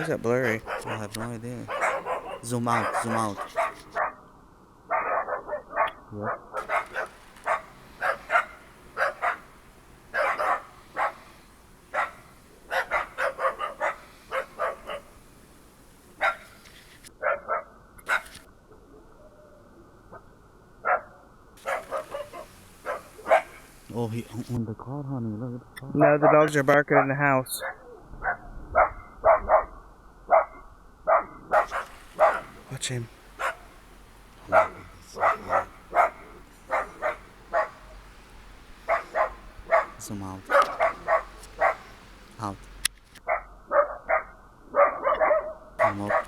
Why is that blurry? I have no idea. Zoom out, zoom out. Yeah. Oh, he on the car, honey. Look at the car. No, the dogs are barking in the house. Watch him. Zoom out. Out. Come up.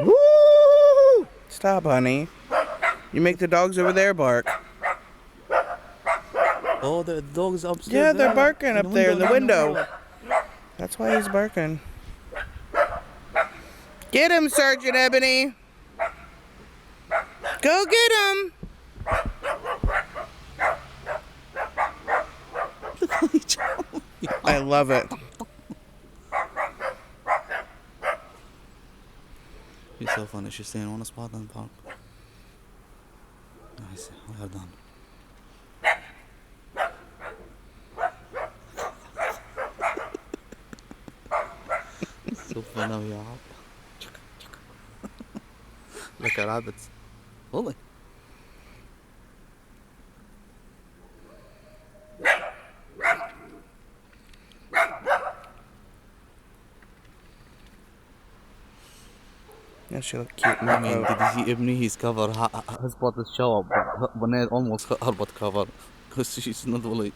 Woo! Stop, honey. You make the dogs over there bark. Oh, the dog's upstairs. Yeah, they're there. barking up there in the window. window. That's why he's barking. Get him, Sergeant Ebony. Go get him. I love it. He's so funny. She's staying on the spot in the park. Nice. Well done. So funny, yeah. Like a rabbit. Holy. Yeah, she look cute in I that mean, coat. did you see Ebony? His cover, his body show up. But almost her butt cover. Because she's not really